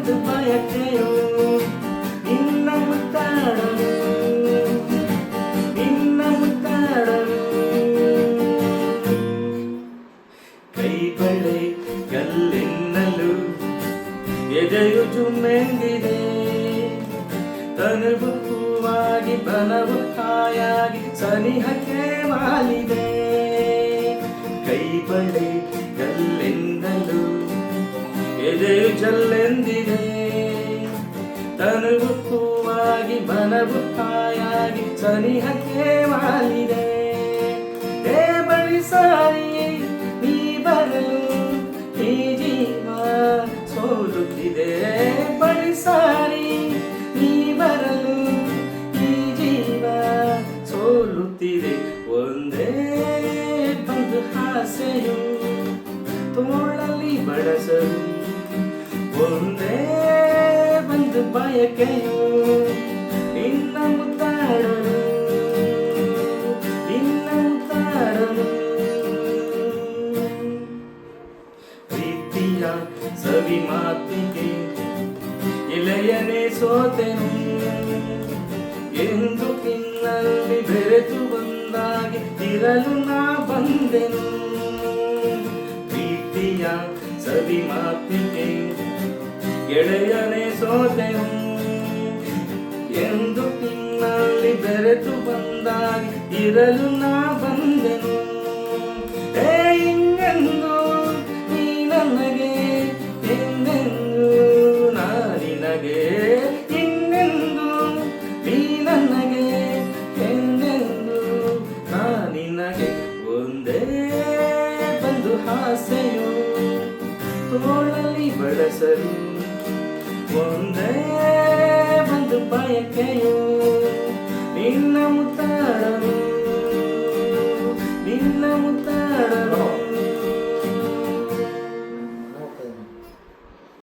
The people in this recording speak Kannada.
ಬಂದು ಬಯಕೆಯೋ ನಿನ್ನ ಮುತ್ತಾಡಲು ನಿನ್ನ ಮುತ್ತಾಡಲು ಕೈ ಬಳೆ ಗಲ್ಲೆನ್ನಲು ಎದೆಯು ಜುಮ್ಮೆಂದಿದೆ ತನುವು ಹೂವಾಗಿ ಬನವು ಕಾಯಾಗಿ ಸನಿಹಕ್ಕೆ ವಾಲಿದೆ ಕೈ ಬಳೆ ಗಲ್ಲೆನ್ನಲು ಎದೆಯು ಜಲ್ಲೆಂದಿದೆ ತನುವು ಹೂವಾಗಿ ಬನವು ಕಾಯಾಗಿ ಸನಿಹಕ್ಕೆ ವಾಲಿದೆ ಹೇ ಬಳಿ ಸಾರಿ ನೀ ಬರಲು ಈ ಜೀವ ಸೋಲುತ್ತಿದೆ ಬಳಿ ಸಾರಿ ನೀ ಬರಲು ಈ ಜೀವ ಸೋಲುತ್ತಿದೆ ಒಂದೇ ಬಂದು ಆಸೆಯು ತೋಳಲಿ ಬಳಸಲು ಒಂದೇ ಬಂದು ಬಯಕೆಯು ನಿನ್ನ ಮುತ್ತಾಡಲು ನಿನ್ನ ಮುತ್ತಾಡಲು ಪ್ರೀತಿಯ ಸವಿ ಮಾತಿಗೆ ಎಲೆಯನೇ ಸೋತೆನು ಎಂದು ನಿನ್ನಲ್ಲಿ ಬೆರೆತು ಬಂದಾಗಿ ಇರಲು ನಾ ಬಂದೆನು ಪ್ರೀತಿಯ ಸವಿ ಮಾತಿಗೆ ಗೆಳೆಯನೇ ಸೋತೆನು ಎಂದು ನಿನ್ನಲ್ಲಿ ಬೆರೆತು ಬಂದಾಗಿ ಇರಲು ನಾ ಬಂದೆನು ಹೇ ಇನ್ನೆಂದು ನೀ ನನಗೆ ಎಂದೆಂದು ನಾ ನಿನಗೆ ಇನ್ನೆಂದು ನೀ ನನಗೆ ಎಂದೆಂದು ನಾ ನಿನಗೆ ಒಂದೇ ಬಂದು ಆಸೆಯು ತೋಳಲಿ ಬಳಸಲು ಒಂದೇ ಬಂದು ಬಯಕೆಯು ನಿನ್ನ ಮುತ್ತಾಡಲು